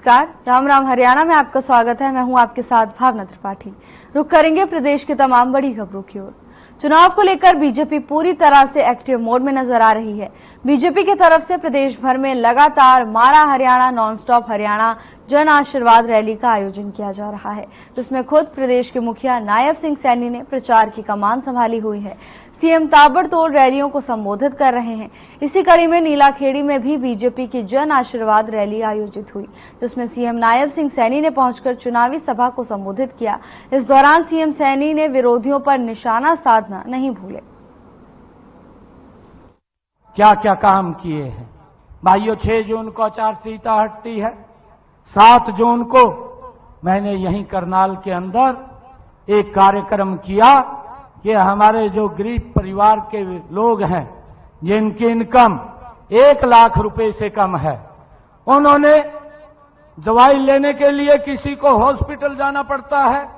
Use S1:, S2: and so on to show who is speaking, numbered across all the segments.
S1: नमस्कार, राम राम हरियाणा में आपका स्वागत है। मैं हूं आपके साथ भावना त्रिपाठी। रुक करेंगे प्रदेश की तमाम बड़ी खबरों की ओर। चुनाव को लेकर बीजेपी पूरी तरह से एक्टिव मोड में नजर आ रही है। बीजेपी की तरफ से प्रदेश भर में लगातार मारा हरियाणा, नॉनस्टॉप हरियाणा जन आशीर्वाद रैली का आयोजन किया जा रहा है, जिसमें खुद प्रदेश के मुखिया नायब सिंह सैनी ने प्रचार की कमान संभाली हुई है। सीएम ताबड़तोड़ रैलियों को संबोधित कर रहे हैं। इसी कड़ी में नीलाखेड़ी में भी बीजेपी की जन आशीर्वाद रैली आयोजित हुई, जिसमें सीएम नायब सिंह सैनी ने पहुंचकर चुनावी सभा को संबोधित किया। इस दौरान सीएम सैनी ने विरोधियों पर निशाना साधना नहीं भूले।
S2: क्या क्या काम किए हैं भाइयों। 6 जून को आचारसंहिता हटती है। 7 जून को मैंने यहीं करनाल के अंदर एक कार्यक्रम किया कि हमारे जो गरीब परिवार के लोग हैं जिनकी इनकम 1 लाख रुपए से कम है, उन्होंने दवाई लेने के लिए किसी को हॉस्पिटल जाना पड़ता है,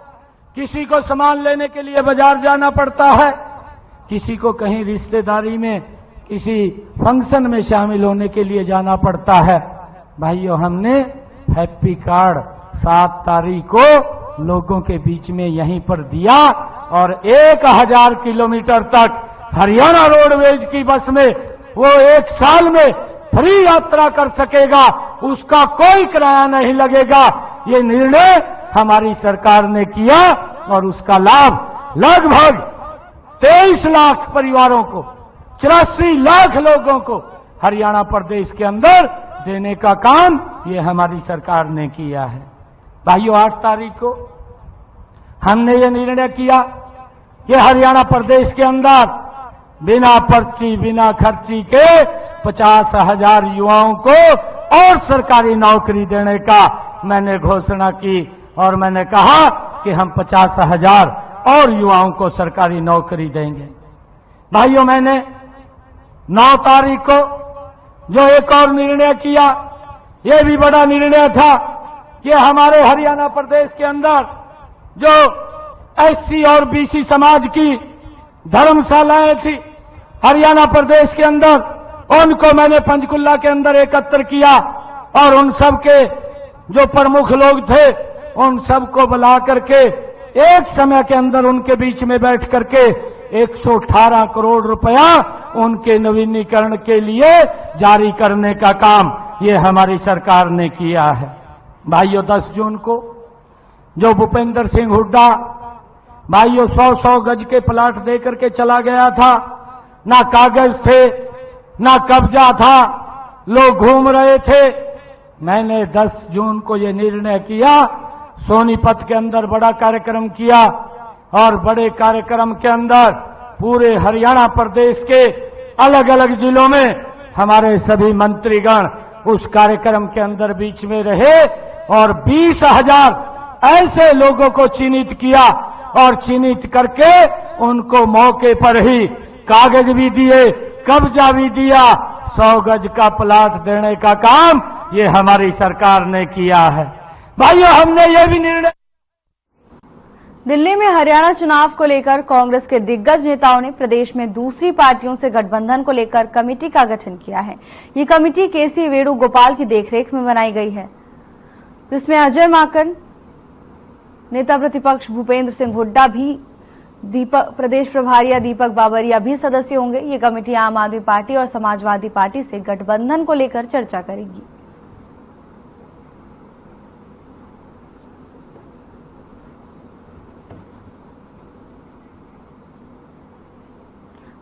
S2: किसी को सामान लेने के लिए बाजार जाना पड़ता है, किसी को कहीं रिश्तेदारी में किसी फंक्शन में शामिल होने के लिए जाना पड़ता है। भाइयों, हमने हैप्पी कार्ड 7 तारीख को लोगों के बीच में यहीं पर दिया और 1000 किलोमीटर तक हरियाणा रोडवेज की बस में वो 1 साल में फ्री यात्रा कर सकेगा, उसका कोई किराया नहीं लगेगा। ये निर्णय हमारी सरकार ने किया और उसका लाभ लगभग 23 लाख परिवारों को, 84 लाख लोगों को हरियाणा प्रदेश के अंदर देने का काम ये हमारी सरकार ने किया है। भाइयों, 8 तारीख को हमने ये निर्णय किया कि हरियाणा प्रदेश के अंदर बिना पर्ची बिना खर्ची के 50,000 युवाओं को और सरकारी नौकरी देने का मैंने घोषणा की और मैंने कहा कि हम 50,000 और युवाओं को सरकारी नौकरी देंगे। भाइयों, मैंने 9 तारीख को जो एक और निर्णय किया, यह भी बड़ा निर्णय था कि हमारे हरियाणा प्रदेश के अंदर जो एससी और बीसी समाज की धर्मशालाएं थी हरियाणा प्रदेश के अंदर, उनको मैंने पंचकुला के अंदर एकत्र किया और उन सब के जो प्रमुख लोग थे उन सबको बुला करके एक समय के अंदर उनके बीच में बैठ करके 118 करोड़ रुपया उनके नवीनीकरण के लिए जारी करने का काम ये हमारी सरकार ने किया है। भाइयों, 10 जून को जो भूपेंद्र सिंह हुड्डा भाइयों 100-100 गज के प्लाट दे करके चला गया था, ना कागज थे ना कब्जा था, लोग घूम रहे थे। मैंने 10 जून को ये निर्णय किया, सोनीपत के अंदर बड़ा कार्यक्रम किया और बड़े कार्यक्रम के अंदर पूरे हरियाणा प्रदेश के अलग अलग जिलों में हमारे सभी मंत्रीगण उस कार्यक्रम के अंदर बीच में रहे और 20,000 ऐसे लोगों को चिन्हित किया और चिन्हित करके उनको मौके पर ही कागज भी दिए, कब्जा भी दिया, 100 गज का प्लाट देने का काम ये हमारी सरकार ने किया है। भाइयों, हमने ये भी निर्णय।
S1: दिल्ली में हरियाणा चुनाव को लेकर कांग्रेस के दिग्गज नेताओं ने प्रदेश में दूसरी पार्टियों से गठबंधन को लेकर कमेटी का गठन किया है। ये कमेटी केसी वेणुगोपाल की देखरेख में बनाई गई है, जिसमें अजय माकन, नेता प्रतिपक्ष भूपेंद्र सिंह हुड्डा भी, प्रदेश प्रभारी दीपक बाबरिया भी सदस्य होंगे। ये कमेटी आम आदमी पार्टी और समाजवादी पार्टी से गठबंधन को लेकर चर्चा करेगी।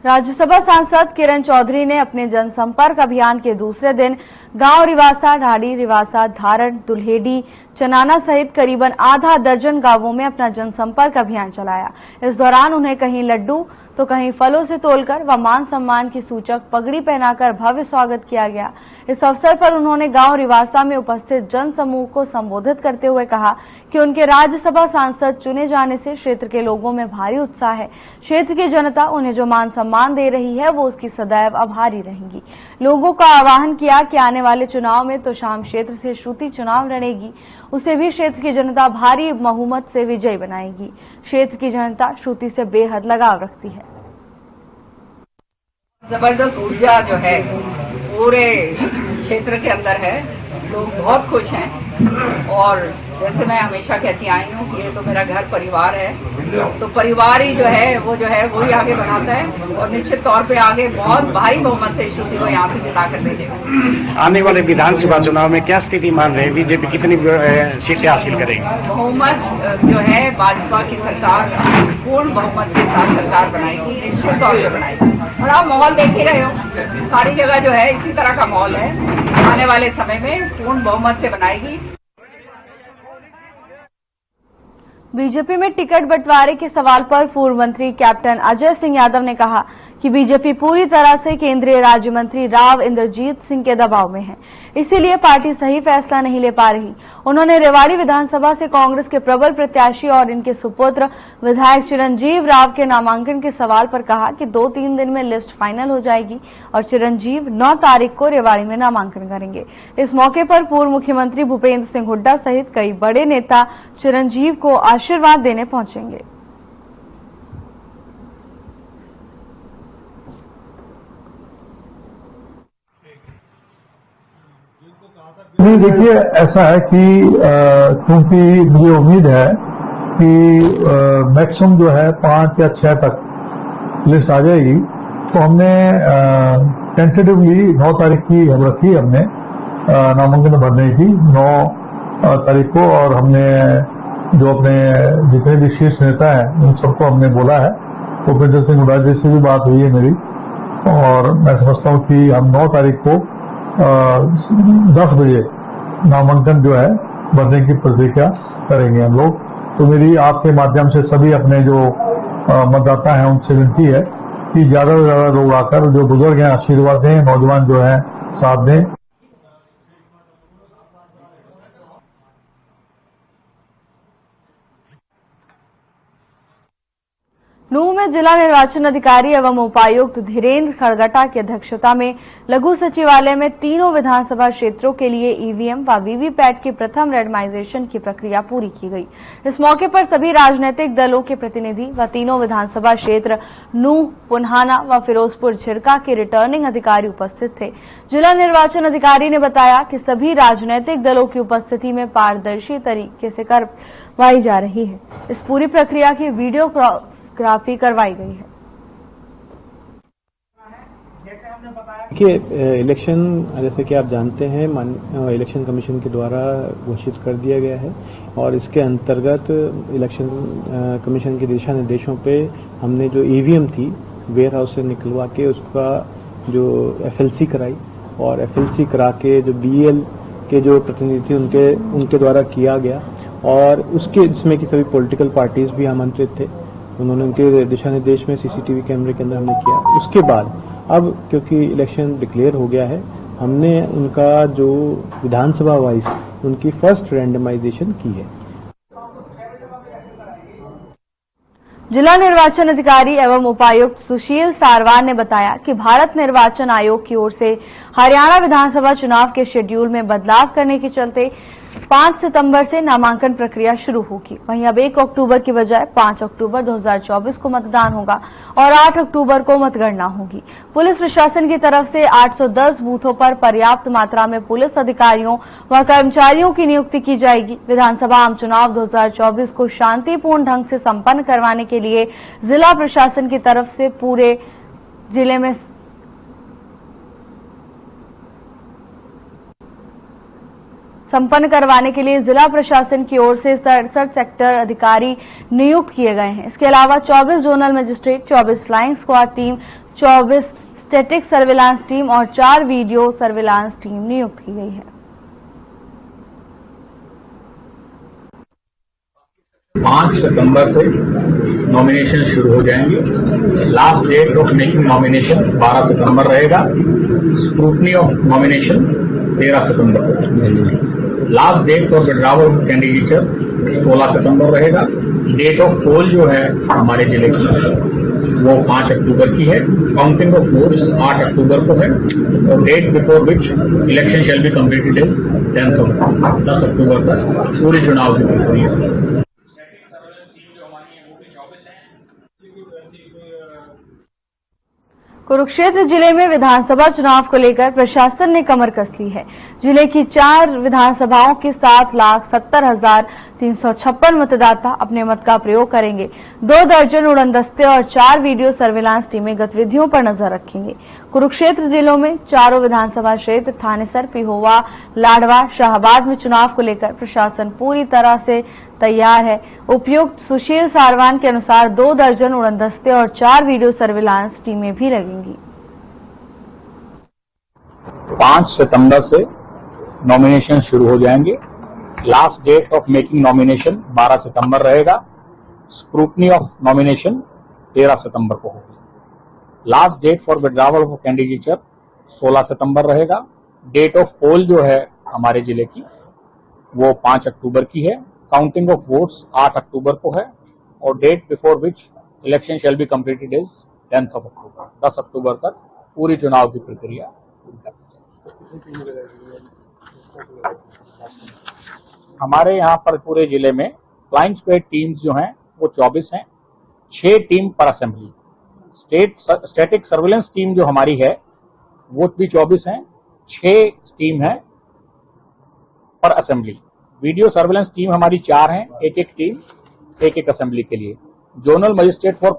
S1: राज्यसभा सांसद किरण चौधरी ने अपने जनसंपर्क अभियान के दूसरे दिन गांव रिवासा, ढाडी रिवासा, धारण, दुल्हेडी, चनाना सहित करीबन आधा दर्जन गांवों में अपना जनसंपर्क अभियान चलाया। इस दौरान उन्हें कहीं लड्डू तो कहीं फलों से तोलकर व मान सम्मान की सूचक पगड़ी पहनाकर भव्य स्वागत किया गया। इस अवसर पर उन्होंने गांव रिवासा में उपस्थित जन समूह को संबोधित करते हुए कहा कि उनके राज्यसभा सांसद चुने जाने से क्षेत्र के लोगों में भारी उत्साह है। क्षेत्र की जनता उन्हें जो मान सम्मान दे रही है वो उसकी सदैव आभारी रहेंगी। लोगों का आह्वान किया कि आने वाले चुनाव में तो शाम क्षेत्र से श्रुति चुनाव लड़ेगी, उसे भी क्षेत्र की जनता भारी बहुमत से विजयी बनाएगी। क्षेत्र की जनता श्रुति से बेहद लगाव रखती है।
S3: जबरदस्त ऊर्जा जो है पूरे क्षेत्र के अंदर है लोग बहुत खुश हैं। और जैसे मैं हमेशा कहती आई हूँ कि ये तो मेरा घर परिवार है, तो परिवार ही जो है वही आगे बढ़ाता है और निश्चित तौर पे आगे बहुत भारी बहुमत से श्रुति को यहाँ से जिताकर भेजेगा।
S4: आने वाले विधानसभा चुनाव में क्या स्थिति मान रहे हैं? बीजेपी कितनी सीटें हासिल करेगी?
S3: बहुमत जो है भाजपा की सरकार पूर्ण बहुमत के साथ सरकार बनाएगी, निश्चित तौर पर बनाएगी। और आप माहौल देख ही रहे हो, सारी जगह जो है इसी तरह का माहौल है। आने वाले समय में पूर्ण बहुमत से बनाएगी।
S1: बीजेपी में टिकट बंटवारे के सवाल पर पूर्व मंत्री कैप्टन अजय सिंह यादव ने कहा कि बीजेपी पूरी तरह से केंद्रीय राज्य मंत्री राव इंद्रजीत सिंह के दबाव में है, इसीलिए पार्टी सही फैसला नहीं ले पा रही। उन्होंने रेवाड़ी विधानसभा से कांग्रेस के प्रबल प्रत्याशी और इनके सुपुत्र विधायक चिरंजीव राव के नामांकन के सवाल पर कहा कि 2-3 दिन में लिस्ट फाइनल हो जाएगी और चिरंजीव 9 तारीख को रेवाड़ी में नामांकन करेंगे। इस मौके पर पूर्व मुख्यमंत्री भूपेंद्र सिंह हुड्डा सहित कई बड़े नेता चिरंजीव को आशीर्वाद देने पहुंचेंगे।
S5: नहीं, देखिए ऐसा है कि क्योंकि मुझे उम्मीद है कि मैक्सिमम जो है 5 या 6 तक लिस्ट आ जाएगी, तो हमने टेंटेटिवली 9 तारीख की हम रखी हमने नामांकन भरने की 9 तारीख को। और हमने जो अपने जितने भी शीर्ष नेता हैं उन सबको हमने बोला है। भूपेंद्र सिंह हुड्डा जी से भी बात हुई है मेरी, और मैं समझता हूँ कि हम 9 तारीख को 10 बजे नामांकन जो है भरने की प्रक्रिया करेंगे हम लोग। तो मेरी आपके माध्यम से सभी अपने जो मतदाता हैं उनसे विनती है कि ज्यादा से ज्यादा लोग आकर जो बुजुर्ग हैं आशीर्वाद दें, नौजवान जो है साथ दें।
S1: नूंह में जिला निर्वाचन अधिकारी एवं उपायुक्त धीरेन्द्र खड़गटा की अध्यक्षता में लघु सचिवालय में तीनों विधानसभा क्षेत्रों के लिए ईवीएम व वीवीपैट की प्रथम रेंडमाइजेशन की प्रक्रिया पूरी की गई। इस मौके पर सभी राजनीतिक दलों के प्रतिनिधि व तीनों विधानसभा क्षेत्र नूंह, पुन्हाना व फिरोजपुर झिरका के रिटर्निंग अधिकारी उपस्थित थे। जिला निर्वाचन अधिकारी ने बताया कि सभी राजनीतिक दलों की उपस्थिति में पारदर्शी तरीके से करवाई जा रही है। इस पूरी प्रक्रिया की वीडियोग्राफी करवाई गई है।
S6: देखिए, इलेक्शन जैसे कि आप जानते हैं इलेक्शन कमीशन के द्वारा घोषित कर दिया गया है और इसके अंतर्गत इलेक्शन कमीशन के दिशा निर्देशों पे हमने जो ईवीएम थी वेयर हाउस से निकलवा के उसका जो एफएलसी कराई और एफएलसी करा के जो बीएल के जो प्रतिनिधि उनके द्वारा किया गया और उसके जिसमें कि सभी पॉलिटिकल पार्टीज भी आमंत्रित थे। उन्होंने उनके दिशा निर्देश में सीसीटीवी कैमरे के अंदर हमने किया। उसके बाद अब क्योंकि इलेक्शन डिक्लेयर हो गया है, हमने उनका जो विधानसभा वाइज उनकी फर्स्ट रैंडमाइजेशन की है।
S1: जिला निर्वाचन अधिकारी एवं उपायुक्त सुशील सारवार ने बताया कि भारत निर्वाचन आयोग की ओर से हरियाणा विधानसभा चुनाव के शेड्यूल में बदलाव करने के चलते 5 सितंबर से नामांकन प्रक्रिया शुरू होगी। वहीं अब 1 अक्टूबर की बजाय 5 अक्टूबर 2024 को मतदान होगा और 8 अक्टूबर को मतगणना होगी। पुलिस प्रशासन की तरफ से 810 बूथों पर पर्याप्त मात्रा में पुलिस अधिकारियों व कर्मचारियों की नियुक्ति की जाएगी। विधानसभा आम चुनाव 2024 को शांतिपूर्ण ढंग से संपन्न करवाने के लिए जिला प्रशासन की तरफ से पूरे जिले में जिला प्रशासन की ओर से 67 सेक्टर अधिकारी नियुक्त किए गए हैं। इसके अलावा 24 zonal magistrate, 24 flying squad team, 24 static surveillance team और 4 वीडियो सर्विलांस टीम नियुक्त की गई है।
S7: 5 सितंबर से नॉमिनेशन शुरू हो जाएंगे। Last date of making nomination 12 सितंबर रहेगा। स्क्रूटनी ऑफ नॉमिनेशन 13 सितंबर को। Last date for withdrawal of candidature 16 सितंबर रहेगा। डेट ऑफ पोल जो है हमारे जिले की वो 5 अक्टूबर की है। काउंटिंग ऑफ वोट्स 8 अक्टूबर को है और date before which election shall be completed is 10 अक्टूबर तक पूरे चुनाव की प्रक्रिया।
S1: कुरुक्षेत्र जिले में विधानसभा चुनाव को लेकर प्रशासन ने कमर कस ली है। जिले की 4 विधानसभाओं के 7,70,356 मतदाता अपने मत का प्रयोग करेंगे। 2 दर्जन उड़नदस्ते और 4 वीडियो सर्विलांस टीमें गतिविधियों पर नजर रखेंगे। कुरुक्षेत्र जिलों में चारों विधानसभा क्षेत्र थानेसर, पिहोवा, लाडवा, शाहबाद में चुनाव को लेकर प्रशासन पूरी तरह से तैयार है। उपायुक्त सुशील सारवान के अनुसार 2 दर्जन उड़नदस्ते और 4 वीडियो सर्विलांस टीमें भी लगेंगी।
S7: 5 सितंबर से नॉमिनेशन शुरू हो जाएंगे। Last date of making nomination 12 सितंबर रहेगा। स्क्रूटनी ऑफ नॉमिनेशन 13 सितंबर को होगी। Last date for withdrawal of candidature 16 सितंबर रहेगा। डेट ऑफ पोल जो है हमारे जिले की वो 5 अक्टूबर की है। काउंटिंग ऑफ वोट्स 8 अक्टूबर को है और date before which election shall be completed is 10th of October. 10 अक्टूबर तक पूरी चुनाव की प्रक्रिया पूरी कर दी जाएगी। हमारे यहाँ पर पूरे जिले में फ्लाइंग स्क्वाड टीम्स जो हैं वो 24 हैं, 6 टीम पर असेंबली। स्टैटिक सर्विलेंस टीम जो हमारी है वो भी 24 हैं, 6 टीम है पर असेंबली। वीडियो सर्विलेंस टीम हमारी 4 हैं, एक टीम एक असेंबली के लिए। Zonal magistrate for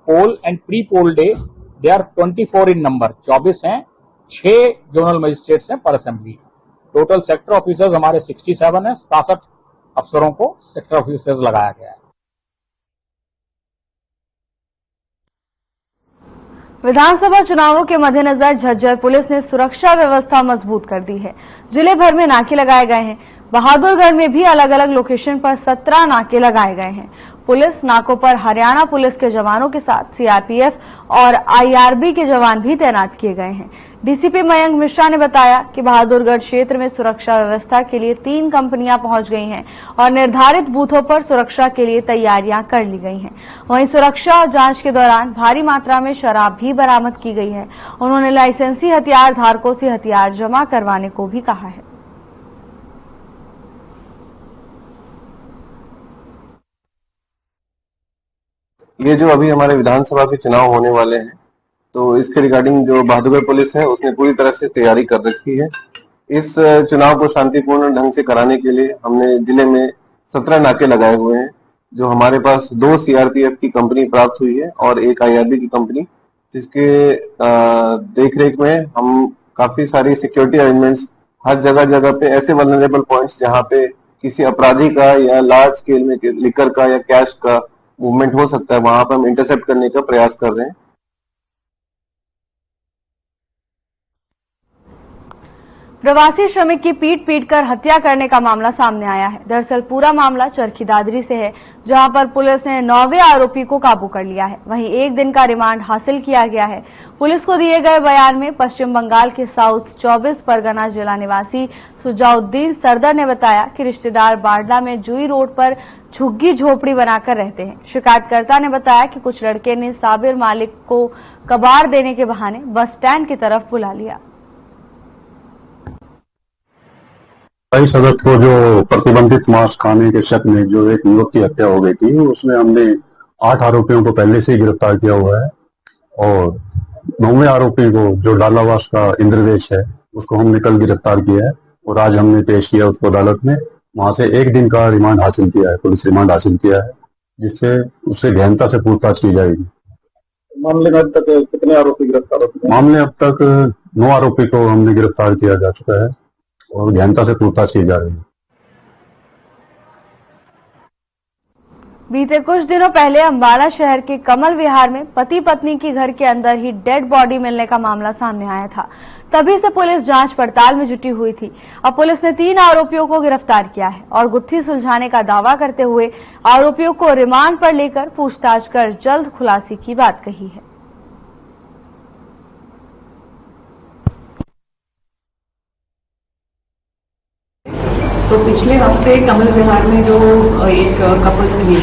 S7: poll and pre poll day they are 24 in number, 24 हैं, 6 जोनल मजिस्ट्रेट्स हैं पर असेंबली। टोटल सेक्टर ऑफिसर्स हमारे 67 हैं, 67 अफसरों को सेक्टर ऑफिसर्स लगाया गया है।
S1: विधानसभा चुनावों के मद्देनजर झज्जर पुलिस ने सुरक्षा व्यवस्था मजबूत कर दी है। जिले भर में नाके लगाए गए हैं। बहादुरगढ़ में भी अलग अलग लोकेशन पर 17 नाके लगाए गए हैं। पुलिस नाकों पर हरियाणा पुलिस के जवानों के साथ सीआरपीएफ और आईआरबी के जवान भी तैनात किए गए हैं। डीसीपी मयंक मिश्रा ने बताया कि बहादुरगढ़ क्षेत्र में सुरक्षा व्यवस्था के लिए 3 कंपनियां पहुंच गई हैं और निर्धारित बूथों पर सुरक्षा के लिए तैयारियां कर ली गई हैं। वहीं सुरक्षा और जांच के दौरान भारी मात्रा में शराब भी बरामद की गई है। उन्होंने लाइसेंसी हथियार धारकों से हथियार जमा करवाने को भी कहा है।
S8: ये जो अभी हमारे विधानसभा के चुनाव होने वाले हैं तो इसके रिगार्डिंग जो बहादुरगढ़ पुलिस है उसने पूरी तरह से तैयारी कर रखी है। इस चुनाव को शांतिपूर्ण ढंग से कराने के लिए हमने जिले में 17 नाके लगाए हुए हैं। जो हमारे पास 2 सीआरपीएफ की कंपनी प्राप्त हुई है और 1 आईआरबी की कंपनी, जिसके देखरेख में हम काफी सारी सिक्योरिटी अरेंजमेंट्स हर जगह पे ऐसे वल्नरेबल पॉइंट्स जहां पे किसी अपराधी का या लार्ज स्केल में लिकर का या कैश का मूवमेंट हो सकता है, वहां पर हम इंटरसेप्ट करने का प्रयास कर रहे हैं।
S1: प्रवासी श्रमिक की पीट कर हत्या करने का मामला सामने आया है। दरअसल पूरा मामला चरखी दादरी से है, जहां पर पुलिस ने 9वें आरोपी को काबू कर लिया है। वहीं 1 दिन का रिमांड हासिल किया गया है। पुलिस को दिए गए बयान में पश्चिम बंगाल के साउथ 24 परगना जिला निवासी सुजाउद्दीन सरदर ने बताया कि रिश्तेदार बाडला में जुई रोड पर झुग्गी झोपड़ी बनाकर रहते हैं। शिकायतकर्ता ने बताया कि कुछ लड़के ने साबिर मालिक को कबाड़ देने के बहाने बस स्टैंड की तरफ बुला लिया।
S9: 22 अगस्त को जो प्रतिबंधित मांस खाने के शक में जो एक युवक की हत्या हो गई थी, उसमें हमने 8 आरोपियों को पहले से ही गिरफ्तार किया हुआ है और 9वें आरोपी को जो डालावास का इंद्रवेश है उसको हमने कल गिरफ्तार किया है और आज हमने पेश किया उसको अदालत में। वहां से 1 दिन का रिमांड हासिल किया है, पुलिस रिमांड हासिल किया है, जिससे उससे गहनता से पूछताछ की जाएगी।
S8: मामले में अब तक कितने आरोपी गिरफ्तार हो चुके हैं?
S9: मामले अब तक 9 आरोपी को हमने गिरफ्तार किया जा चुका है और गहनता से पूछताछ की जा रही है।
S1: बीते कुछ दिनों पहले अंबाला शहर के कमल विहार में पति पत्नी की घर के अंदर ही डेड बॉडी मिलने का मामला सामने आया था। तभी से पुलिस जांच पड़ताल में जुटी हुई थी। अब पुलिस ने 3 आरोपियों को गिरफ्तार किया है और गुत्थी सुलझाने का दावा करते हुए आरोपियों को रिमांड पर लेकर पूछताछ कर जल्द खुलासे की बात कही है।
S3: तो पिछले हफ्ते कमल विहार में जो एक कपल की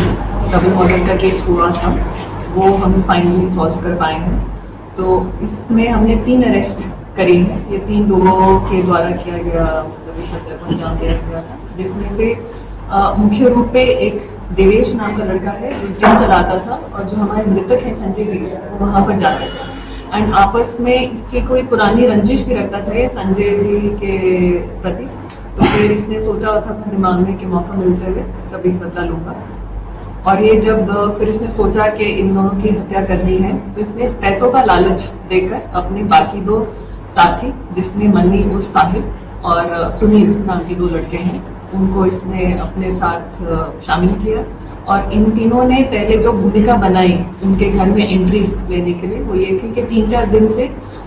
S3: डबल मर्डर का केस हुआ था वो हम फाइनली सॉल्व कर पाए हैं। तो इसमें हमने 3 अरेस्ट करी है। ये 3 लोगों के द्वारा किया गया इस हत्या को अंजाम दिया गया था, जिसमें से मुख्य रूप पे एक देवेश नाम का लड़का है जो जिम चलाता था और जो हमारे मृतक है संजय जी वो वहां पर जाते थे।
S10: एंड आपस में इसकी कोई पुरानी रंजिश भी रखता था ये संजय जी के प्रति। तो फिर इसने सोचा था अपने दिमाग में कि मौका मिलते हुए कभी बदला लूंगा। और ये जब फिर इसने सोचा कि इन दोनों की हत्या करनी है तो इसने पैसों का लालच देकर अपने बाकी 2 साथी, जिसमें मन्नी उर्फ साहिब और सुनील नाम के 2 लड़के हैं, उनको इसने अपने साथ शामिल किया। और इन तीनों ने पहले जो भूमिका बनाई उनके घर में एंट्री लेने के लिए वो ये थी कि 3-4 दिन से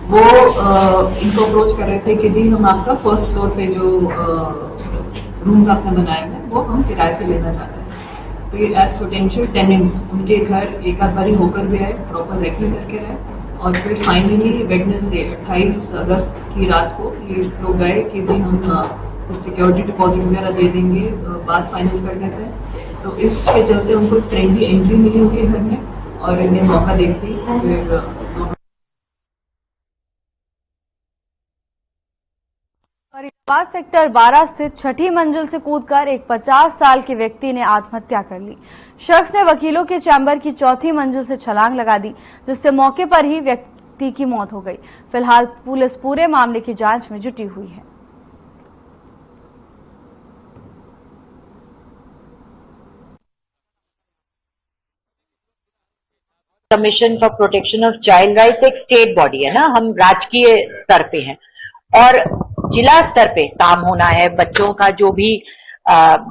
S10: वो इनको अप्रोच कर रहे थे कि जी हम आपका फर्स्ट फ्लोर पे जो रूम्स आपने बनाए हैं वो हम किराए पे लेना चाहते हैं। तो ये एज पोटेंशियल टेनेंट्स उनके घर एक आध बारी होकर भी आए, प्रॉपर रेकी करके रहे। और फिर फाइनली वेडनेसडे 28 अगस्त की रात को ये लोग गए कि जी हम कुछ सिक्योरिटी डिपॉजिट वगैरह दे देंगे, बात फाइनल कर देते हैं। तो इसके चलते उनको एक ट्रेंडी एंट्री मिली उनके घर में और इन्हें मौका देखती फिर
S1: फरीदाबाद सेक्टर 12 स्थित छठी मंजिल से कूदकर एक 50 साल के व्यक्ति ने आत्महत्या कर ली। शख्स ने वकीलों के चैम्बर की 4थी मंजिल से छलांग लगा दी, जिससे मौके पर ही व्यक्ति की मौत हो गई। फिलहाल पुलिस पूरे मामले की जांच में जुटी हुई है।
S11: Commission for protection of child rights एक स्टेट बॉडी है ना, हम राजकीय स्तर पे हैं और जिला स्तर पे काम होना है। बच्चों का जो भी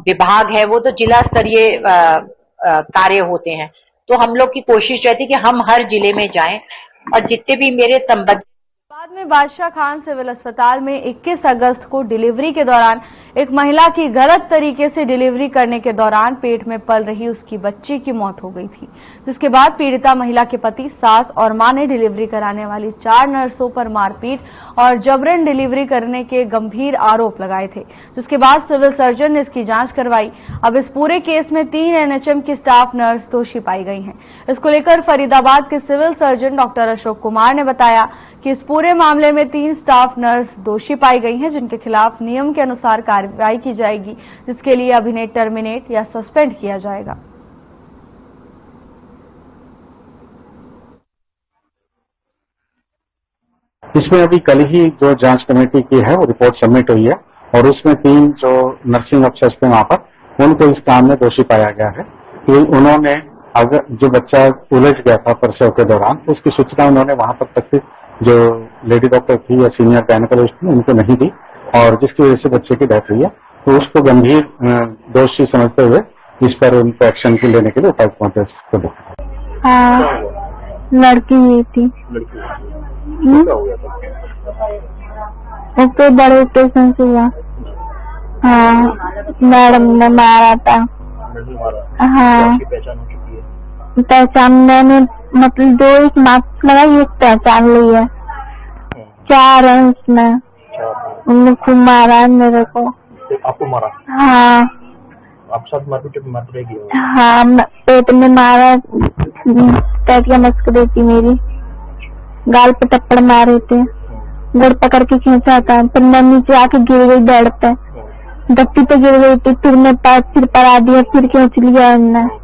S11: विभाग है वो तो जिला स्तरीय कार्य होते हैं। तो हम लोग की कोशिश रहती है कि हम हर जिले में जाएं और जितने भी मेरे संबंध।
S1: बाद में बादशाह खान सिविल अस्पताल में 21 अगस्त को डिलीवरी के दौरान एक महिला की गलत तरीके से डिलीवरी करने के दौरान पेट में पल रही उसकी बच्ची की मौत हो गई थी, जिसके बाद पीड़िता महिला के पति, सास और मां ने डिलीवरी कराने वाली 4 नर्सों पर मारपीट और जबरन डिलीवरी करने के गंभीर आरोप लगाए थे, जिसके बाद सिविल सर्जन ने इसकी जांच करवाई। अब इस पूरे केस में 3 एनएचएम की स्टाफ नर्स दोषी पाई गई हैं। इसको लेकर फरीदाबाद के civil surgeon doctor Ashok Kumar ने बताया कि इस पूरे मामले में 3 स्टाफ नर्स दोषी पाई गई हैं, जिनके खिलाफ नियम के अनुसार कार्रवाई की जाएगी, जिसके लिए अब इन्हें टर्मिनेट या सस्पेंड किया जाएगा।
S9: इसमें अभी कल ही जो जांच कमेटी की है वो रिपोर्ट सबमिट हुई है और उसमें 3 जो नर्सिंग अफसर्स थे वहां पर उनको इस काम में दोषी पाया गया है कि उन्होंने अगर जो बच्चा उलझ गया था प्रसव के दौरान तो उसकी सूचना उन्होंने वहां पर तक जो लेडी डॉक्टर थी या सीनियर गायनेकोलॉजिस्ट थी उनको नहीं दी और जिसकी वजह से बच्चे की डेथ हुई है। तो उसको गंभीर दोषी समझते हुए इस पर उनको एक्शन की लेने के लिए उपायुक्त महोदय को देखा।
S12: हाँ, लड़की हुई थी। उसके बड़े स्टेशन से हुआ। हाँ, मैडम ने मारा था। हाँ, पहचान मैंने मतलब 2 मार्क्स लगाई, एक पहचान ली है। 4 है उसमें। उन्होंने खूब मारा है मेरे को।
S6: आपको मारा?
S12: हाँ।
S6: आप साथ मारपीट की?
S12: हाँ, पेट में मारा, टैटिया मस्क देती मेरी, गाल पे टप्पड़ मारे थे, गुड़ पकड़ के खींचा था, फिर मैं नीचे आके गिर गई बेड पे, गट्टी पे गिर गई थी, फिर मैं पैर फिर पड़ा दिया, फिर खींच लिया उन्होंने।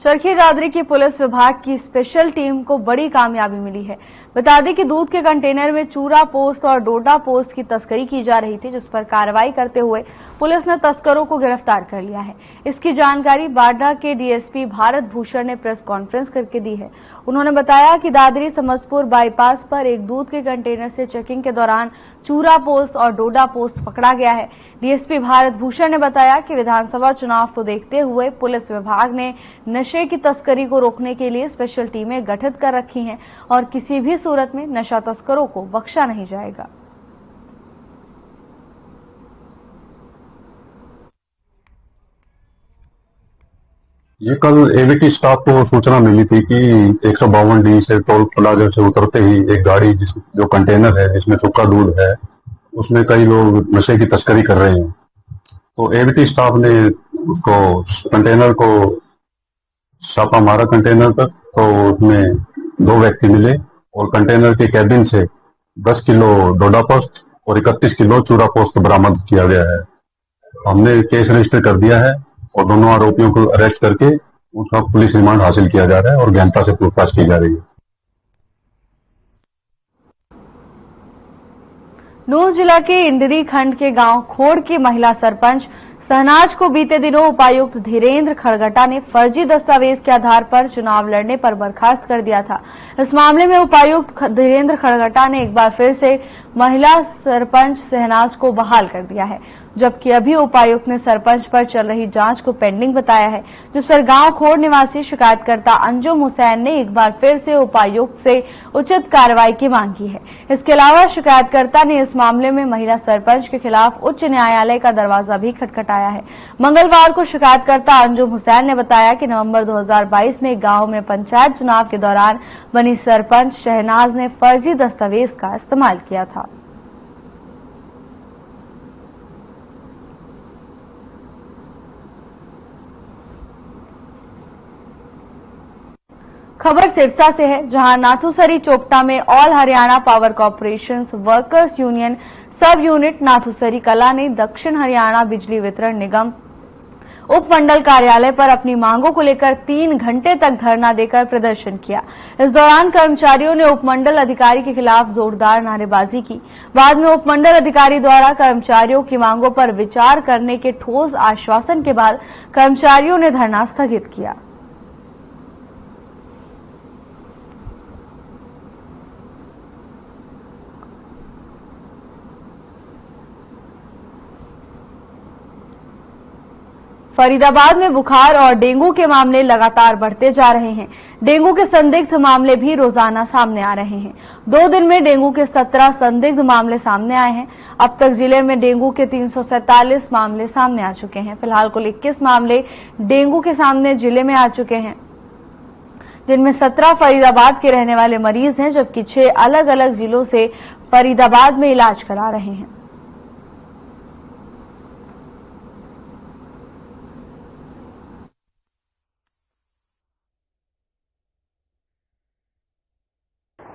S1: चरखी दादरी की पुलिस विभाग की स्पेशल टीम को बड़ी कामयाबी मिली है। बता दें कि दूध के कंटेनर में चूरा पोस्त और डोडा पोस्त की तस्करी की जा रही थी, जिस पर कार्रवाई करते हुए पुलिस ने तस्करों को गिरफ्तार कर लिया है। इसकी जानकारी बाडा के डीएसपी भारत भूषण ने प्रेस कॉन्फ्रेंस करके दी है। उन्होंने बताया कि दादरी समस्तपुर बाईपास पर एक दूध के कंटेनर से चेकिंग के दौरान चूरा पोस्त और डोडा पोस्त पकड़ा गया है। डीएसपी भारत भूषण ने बताया कि विधानसभा चुनाव को देखते हुए पुलिस विभाग ने नशे की तस्करी को रोकने के लिए स्पेशल टीमें गठित कर रखी हैं और किसी भी सूरत में नशा तस्करों को बख्शा नहीं जाएगा।
S9: ये कल एबीटी स्टाफ को सूचना मिली थी कि 152D से टोल प्लाजा से उतरते ही एक गाड़ी जो कंटेनर है जिसमें सूखा दूध है उसमें कई लोग नशे की तस्करी कर रहे हैं। तो एबीटी स्टाफ ने उसको कंटेनर को छापा मारा कंटेनर पर, तो उसमें 2 व्यक्ति मिले और कंटेनर के कैबिन से 10 किलो डोडा पोस्त और 31 किलो चूरा पोस्त बरामद किया गया है। हमने केस रजिस्टर कर दिया है और दोनों आरोपियों को अरेस्ट करके उसका पुलिस रिमांड हासिल किया जा रहा है और गहनता से पूछताछ की जा रही है।
S1: नूंह जिला के इंदरी खंड के गांव खोड़ की महिला सरपंच शहनाज को बीते दिनों उपायुक्त धीरेन्द्र खड़गटा ने फर्जी दस्तावेज के आधार पर चुनाव लड़ने पर बर्खास्त कर दिया था। इस मामले में उपायुक्त धीरेन्द्र खड़गटा ने एक बार फिर से महिला सरपंच शहनाज को बहाल कर दिया है, जबकि अभी उपायुक्त ने सरपंच पर चल रही जांच को पेंडिंग बताया है, जिस पर गांव खोड़ निवासी शिकायतकर्ता अंजुम हुसैन ने एक बार फिर से उपायुक्त से उचित कार्रवाई की मांग की है। इसके अलावा शिकायतकर्ता ने इस मामले में महिला सरपंच के खिलाफ उच्च न्यायालय का दरवाजा भी खटखटाया है। मंगलवार को शिकायतकर्ता अंजुम हुसैन ने बताया कि नवंबर 2022 में गांव में पंचायत चुनाव के दौरान बनी सरपंच शहनाज ने फर्जी दस्तावेज का इस्तेमाल किया था। खबर सिरसा से है, जहां नाथुसरी चोपटा में all Haryana power corporation workers union सब यूनिट नाथुसरी कला ने दक्षिण हरियाणा बिजली वितरण निगम उपमंडल कार्यालय पर अपनी मांगों को लेकर 3 घंटे तक धरना देकर प्रदर्शन किया। इस दौरान कर्मचारियों ने उपमंडल अधिकारी के खिलाफ जोरदार नारेबाजी की। बाद में उपमंडल अधिकारी द्वारा कर्मचारियों की मांगों पर विचार करने के ठोस आश्वासन के बाद कर्मचारियों ने धरना स्थगित किया। फरीदाबाद में बुखार और डेंगू के मामले लगातार बढ़ते जा रहे हैं। डेंगू के संदिग्ध मामले भी रोजाना सामने आ रहे हैं। 2 दिन में डेंगू के 17 संदिग्ध मामले सामने आए हैं। अब तक जिले में डेंगू के 347 मामले सामने आ चुके हैं। फिलहाल कुल 21 मामले डेंगू के सामने जिले में आ चुके हैं, जिनमें 17 फरीदाबाद के रहने वाले मरीज हैं, जबकि 6 अलग अलग जिलों से फरीदाबाद में इलाज करा रहे हैं।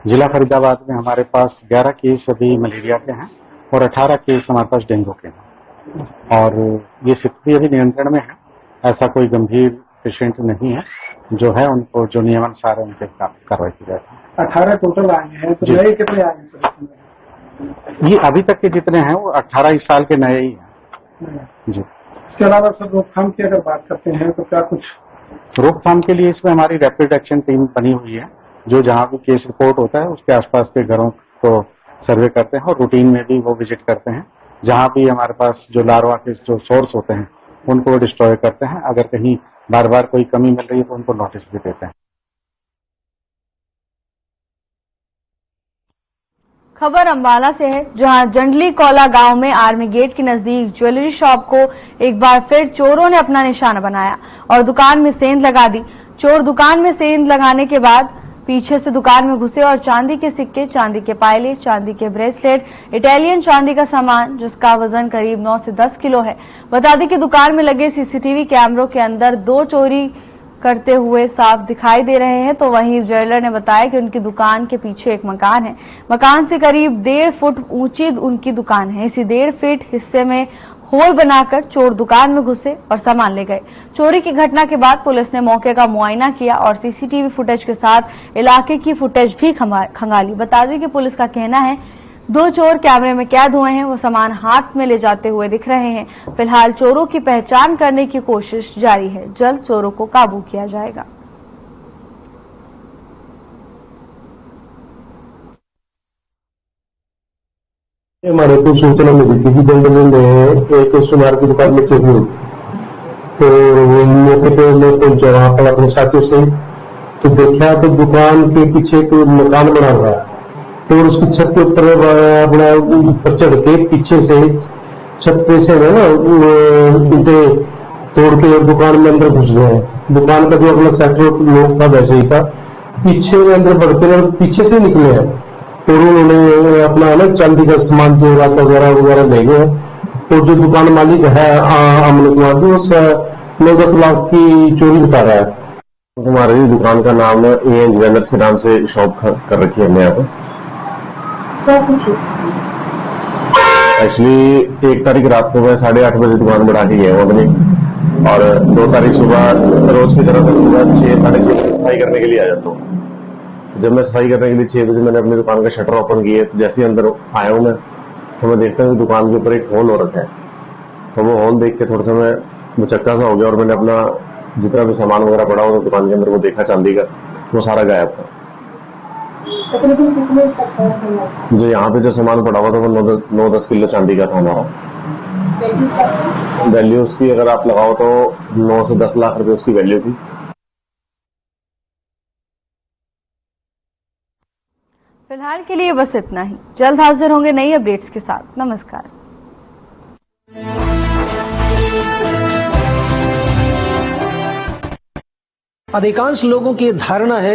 S13: जिला फरीदाबाद में हमारे पास 11 केस अभी मलेरिया के हैं और 18 केस हमारे पास डेंगू के हैं, और ये स्थिति अभी नियंत्रण में है। ऐसा कोई गंभीर पेशेंट नहीं है, जो है उनको जो नियमानुसार उनके कार्रवाई की जाती है।
S14: 18 टोटल आए हैं, तो नए कितने आए हैं सर?
S13: ये अभी तक के जितने हैं वो 18 इस साल के नए ही हैं जी।
S14: इसके अलावा सर रोकथाम की अगर बात करते हैं तो क्या कुछ
S13: रोकथाम के लिए इसमें हमारी रैपिड एक्शन टीम बनी हुई है, जो जहां भी केस रिपोर्ट होता है उसके आसपास के घरों को सर्वे करते हैं और रूटीन में भी वो विजिट करते हैं। जहां भी हमारे पास जो लार्वा के जो सोर्स होते हैं उनको वो डिस्ट्रॉय करते हैं। अगर कहीं बार बार कोई कमी मिल रही है तो उनको नोटिस भी देते हैं।
S1: खबर अंबाला से है, जहां जंडली कौला गांव में आर्मी गेट के नजदीक ज्वेलरी शॉप को एक बार फिर चोरों ने अपना निशाना बनाया और दुकान में सेंध लगा दी। चोर दुकान में सेंध लगाने के बाद पीछे से दुकान में घुसे और चांदी के सिक्के, चांदी के पायले, चांदी के ब्रेसलेट, इटालियन चांदी का सामान जिसका वजन करीब 9 से 10 किलो है। बता दें कि दुकान में लगे सीसीटीवी कैमरों के अंदर 2 चोरी करते हुए साफ दिखाई दे रहे हैं। तो वहीं ज्वेलर ने बताया कि उनकी दुकान के पीछे एक मकान है। मकान से करीब 1.5 फुट ऊंची उनकी दुकान है। इसी 1.5 फीट हिस्से में होल बनाकर चोर दुकान में घुसे और सामान ले गए। चोरी की घटना के बाद पुलिस ने मौके का मुआयना किया और सीसीटीवी फुटेज के साथ इलाके की फुटेज भी खंगाली। बता दें कि पुलिस का कहना है 2 चोर कैमरे में कैद हुए हैं, वो सामान हाथ में ले जाते हुए दिख रहे हैं। फिलहाल चोरों की पहचान करने की कोशिश जारी है। जल्द चोरों को काबू किया जाएगा।
S15: हमारे को सूचना मिली थी कि जंगल में एक सुनार की दुकान में चोरी हुई, तो मौके पे मैं पहुंचा वहां पर अपने साथियों से, तो देखा तो दुकान के पीछे एक मकान बना हुआ है, तो उसकी छत के ऊपर अपना ऊपर चढ़ के पीछे से छत पे से है ना ईंटे तोड़ के दुकान में अंदर घुस गए। दुकान का जो अपना सेक्टर लोग था वैसे ही था, पीछे में अंदर बढ़ते पीछे से निकले हैं, तो उन्होंने अपना ना चांदी का सामान जो रात वगैरह ले गए। तो जो दुकान मालिक है अमन कुमार जी, उस 9-10 लाख की चोरी बता रहा है।
S8: हमारी दुकान का नाम ए ज्वेलर्स के नाम से शॉप कर रखी है हमने यहाँ पर। एक्चुअली 1 तारीख रात को मैं 8:30 बजे दुकान बढ़ा के गया हूँ अपनी, और 2 तारीख सुबह रोज की तरह सुबह 6 साढ़े 6 बजे सफाई करने के लिए आ जाता हूँ। जब मैं सफाई करने के लिए 6 बजे मैंने अपनी दुकान का शटर ओपन किया, तो जैसे ही अंदर आया हूँ मैं, तो मैं देखता हूँ कि दुकान के ऊपर एक होल हो रखा है। तो वो होल देख के थोड़ा सा मैं मुचक्का सा हो गया और मैंने अपना जितना भी सामान वगैरह पड़ा हुआ दुकान के अंदर वो देखा चांदी का, वो सारा गायब था। जो यहाँ पे जो सामान पड़ा हुआ था वो 9-10 किलो चांदी का था हमारा। वैल्यू उसकी अगर आप लगाओ तो 9 से 10 लाख रुपए उसकी वैल्यू थी।
S1: फिलहाल के लिए बस इतना ही। जल्द हाजिर होंगे नई अपडेट्स के साथ। नमस्कार।
S16: अधिकांश लोगों की धारणा है